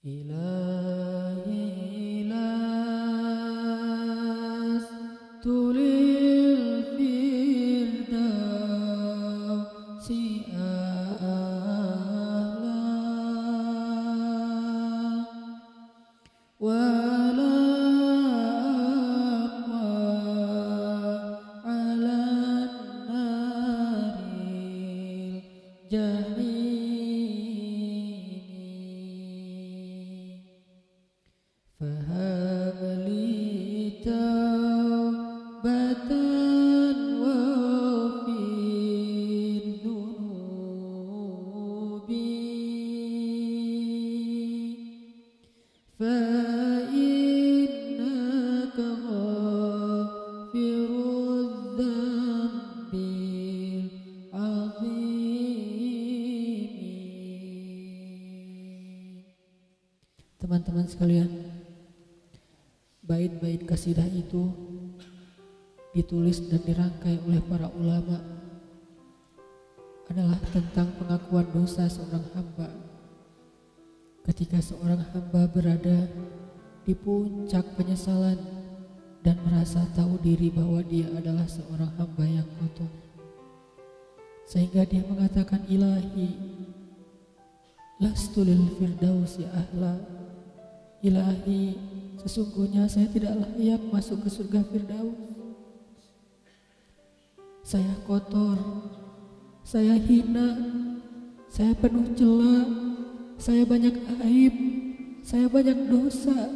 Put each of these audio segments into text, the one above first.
إلهي لست للفردوس أهلا ولا أقوى على النار الجحيم فهب لي توبة واغفر ذنوبي فإنك غافر الذنب العظيم. Teman-teman sekalian, bait-bait kasidah itu ditulis dan dirangkai oleh para ulama adalah tentang pengakuan dosa seorang hamba. Ketika seorang hamba berada di puncak penyesalan dan merasa tahu diri bahwa dia adalah seorang hamba yang kotor, sehingga dia mengatakan, Ilahi lastu lil firdausi ahla. Ilahi, sesungguhnya saya tidak layak masuk ke surga Firdaus. Saya kotor, saya hina, saya penuh cela, saya banyak aib, saya banyak dosa.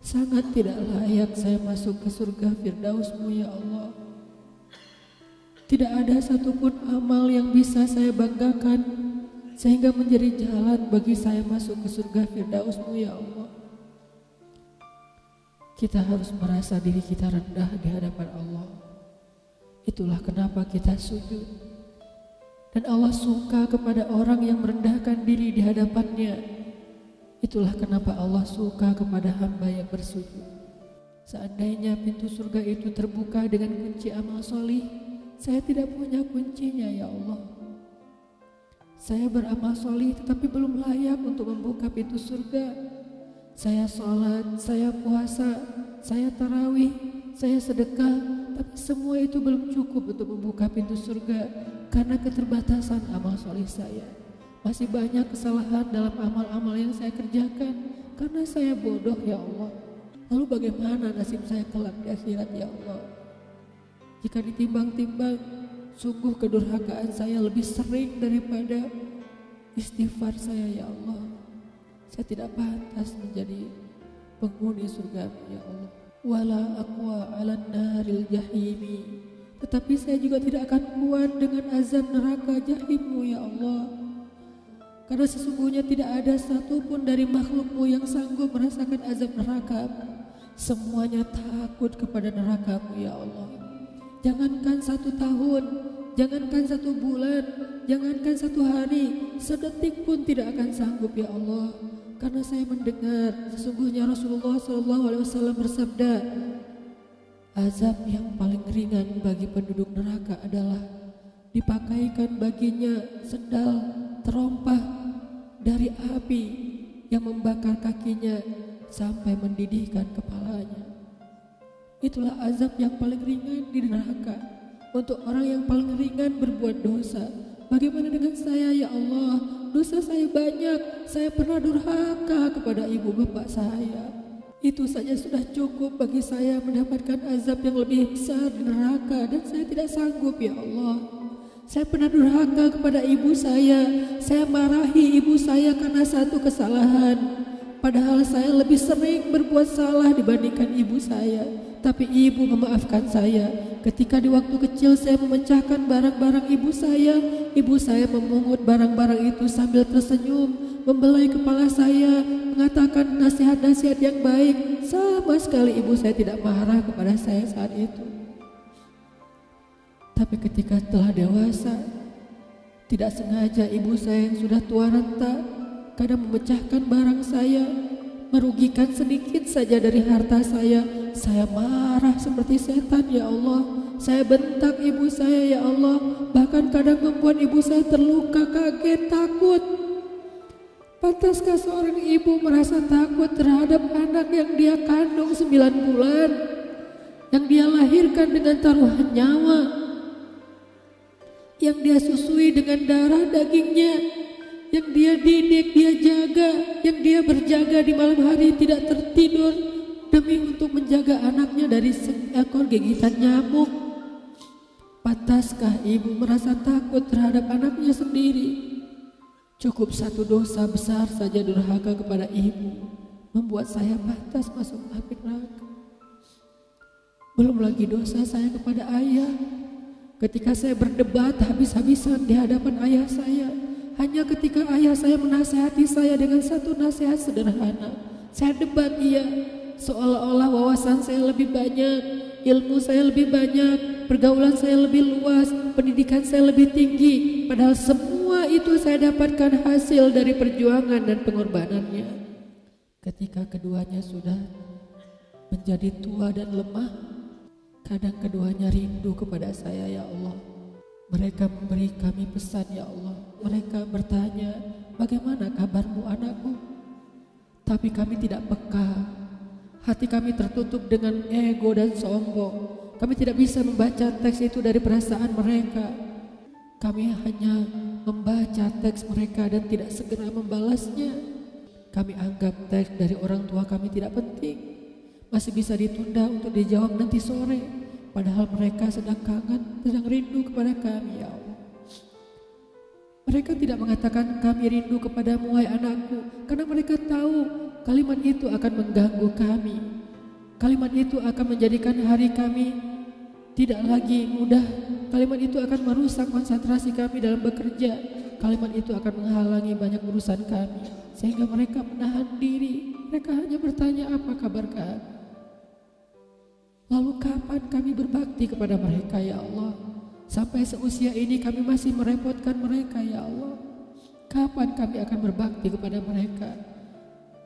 Sangat tidak layak saya masuk ke surga Firdaus-Mu ya Allah. Tidak ada satupun amal yang bisa saya banggakan sehingga menjadi jalan bagi saya masuk ke surga Firdaus-Mu ya Allah. Kita harus merasa diri kita rendah di hadapan Allah. Itulah kenapa kita sujud. Dan Allah suka kepada orang yang merendahkan diri di hadapannya. Itulah kenapa Allah suka kepada hamba yang bersujud. Seandainya pintu surga itu terbuka dengan kunci amal solih, saya tidak punya kuncinya ya Allah. Saya beramal solih tetapi belum layak untuk membuka pintu surga. Saya sholat, saya puasa, saya tarawih, saya sedekah, tapi semua itu belum cukup untuk membuka pintu surga karena keterbatasan amal solih saya. Masih banyak kesalahan dalam amal-amal yang saya kerjakan karena saya bodoh ya Allah. Lalu bagaimana nasib saya kelak di akhirat ya Allah? Jika ditimbang-timbang, sungguh kedurhakaan saya lebih sering daripada istighfar saya ya Allah. Saya tidak pantas menjadi penghuni surga ya Allah. Wala aqwa 'alan naril jahimi. Tetapi saya juga tidak akan kuat dengan azab neraka jahim-Mu ya Allah. Karena sesungguhnya tidak ada satupun dari makhluk-Mu yang sanggup merasakan azab neraka. Semuanya takut kepada neraka-Mu ya Allah. Jangankan 1 tahun, jangankan 1 bulan, jangankan 1 hari, sedetik pun tidak akan sanggup ya Allah. Karena saya mendengar sesungguhnya Rasulullah SAW bersabda, azab yang paling ringan bagi penduduk neraka adalah dipakaikan baginya sendal terompah dari api yang membakar kakinya sampai mendidihkan kepalanya. Itulah azab yang paling ringan di neraka untuk orang yang paling ringan berbuat dosa. Bagaimana dengan saya ya Allah? Dosa saya banyak, saya pernah durhaka kepada ibu bapak saya. Itu saja sudah cukup bagi saya mendapatkan azab yang lebih besar di neraka, dan saya tidak sanggup ya Allah. Saya pernah durhaka kepada ibu saya marahi ibu saya karena satu kesalahan. Padahal saya lebih sering berbuat salah dibandingkan ibu saya. Tapi ibu memaafkan saya. Ketika di waktu kecil saya memecahkan barang-barang ibu saya memungut barang-barang itu sambil tersenyum, membelai kepala saya, mengatakan nasihat-nasihat yang baik. Sama sekali ibu saya tidak marah kepada saya saat itu. Tapi ketika telah dewasa, tidak sengaja ibu saya yang sudah tua renta kadang memecahkan barang saya, merugikan sedikit saja dari harta saya marah seperti setan ya Allah. Saya bentak ibu saya ya Allah, bahkan kadang membuat ibu saya terluka, kaget, takut. Pantaskah seorang ibu merasa takut terhadap anak yang dia kandung 9 bulan, yang dia lahirkan dengan taruhan nyawa, yang dia susui dengan darah dagingnya, yang dia didik, dia jaga, yang dia berjaga di malam hari tidak tertidur demi untuk menjaga anaknya dari seekor gigitan nyamuk? Pantaskah ibu merasa takut terhadap anaknya sendiri? Cukup satu dosa besar saja durhaka kepada ibu membuat saya pantas masuk api neraka. Belum lagi dosa saya kepada ayah. Ketika saya berdebat habis-habisan di hadapan ayah saya, hanya ketika ayah saya menasihati saya dengan satu nasihat sederhana, saya debat ia, seolah-olah wawasan saya lebih banyak, ilmu saya lebih banyak, pergaulan saya lebih luas, pendidikan saya lebih tinggi. Padahal semua itu saya dapatkan hasil dari perjuangan dan pengorbanannya. Ketika keduanya sudah menjadi tua dan lemah, kadang keduanya rindu kepada saya, ya Allah. Mereka memberi kami pesan, ya Allah. Mereka bertanya, bagaimana kabarmu anakku? Tapi kami tidak peka. Hati kami tertutup dengan ego dan sombong. Kami tidak bisa membaca teks itu dari perasaan mereka. Kami hanya membaca teks mereka dan tidak segera membalasnya. Kami anggap teks dari orang tua kami tidak penting, masih bisa ditunda untuk dijawab nanti sore. Padahal mereka sedang kangen, sedang rindu kepada kami, ya Allah. Mereka tidak mengatakan kami rindu kepadamu wahai anakku, karena mereka tahu kalimat itu akan mengganggu kami. Kalimat itu akan menjadikan hari kami tidak lagi mudah. Kalimat itu akan merusak konsentrasi kami dalam bekerja. Kalimat itu akan menghalangi banyak urusan kami, sehingga mereka menahan diri. Mereka hanya bertanya, apa kabar kami? Lalu kapan kami berbakti kepada mereka, ya Allah? Sampai seusia ini kami masih merepotkan mereka, ya Allah. Kapan kami akan berbakti kepada mereka?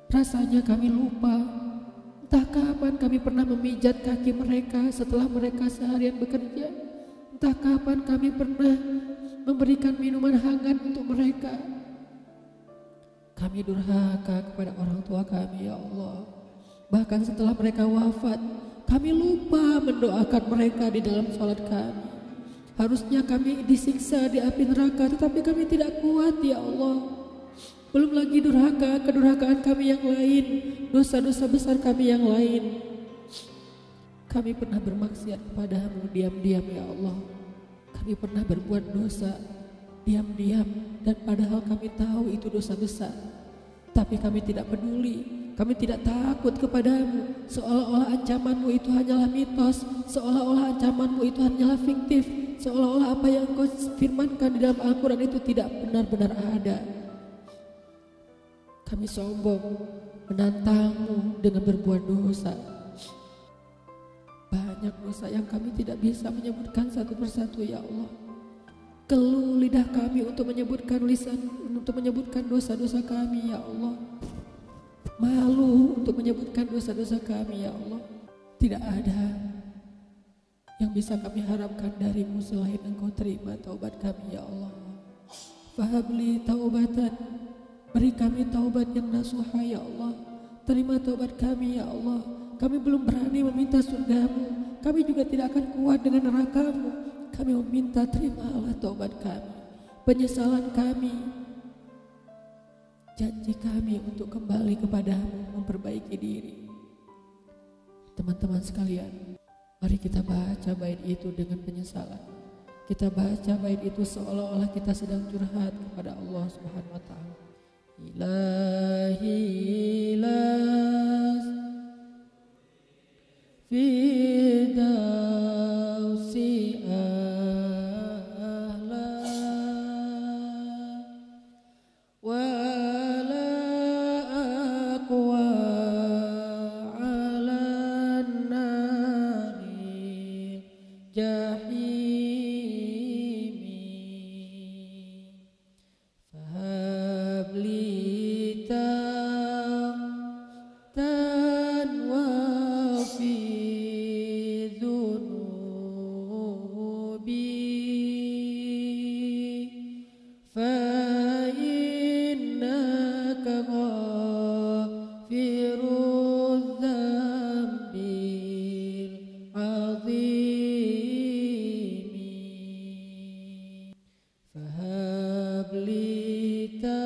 Rasanya kami lupa. Entah kapan kami pernah memijat kaki mereka setelah mereka seharian bekerja. Entah kapan kami pernah memberikan minuman hangat untuk mereka. Kami durhaka kepada orang tua kami, ya Allah. Bahkan setelah mereka wafat, kami lupa mendoakan mereka di dalam sholat kami. Harusnya kami disiksa di api neraka, tetapi kami tidak kuat, ya Allah. Belum lagi durhaka, kedurhakaan kami yang lain, dosa-dosa besar kami yang lain. Kami pernah bermaksiat kepadamu diam-diam, ya Allah. Kami pernah berbuat dosa diam-diam, dan padahal kami tahu itu dosa besar. Tapi kami tidak peduli, kami tidak takut kepadamu. Seolah-olah ancamanmu itu hanyalah mitos, seolah-olah ancamanmu itu hanyalah fiktif, seolah-olah apa yang kau firmankan di dalam Al-Quran itu tidak benar-benar ada. Kami sombong, menantangmu dengan berbuat dosa. Banyak dosa yang kami tidak bisa menyebutkan satu persatu, ya Allah. Keluh lidah kami untuk menyebutkan dosa-dosa kami, ya Allah. Malu untuk menyebutkan dosa-dosa kami, ya Allah. Tidak ada yang bisa kami harapkan darimu selain Engkau terima taubat kami, ya Allah. Fahabli taubatan, beri kami taubat yang nasuha, ya Allah. Terima taubat kami, ya Allah. Kami belum berani meminta surgamu, kami juga tidak akan kuat dengan nerakamu. Kami meminta, terimalah taubat kami, penyesalan kami, janji kami untuk kembali kepadamu, memperbaiki diri. Teman-teman sekalian, mari kita baca bait itu dengan penyesalan. Kita baca bait itu seolah-olah kita sedang curhat kepada Allah Subhanahu wa Ta'ala. Ilahi las fidausi ahla wala aqwa ala nari jahimi fahabli kita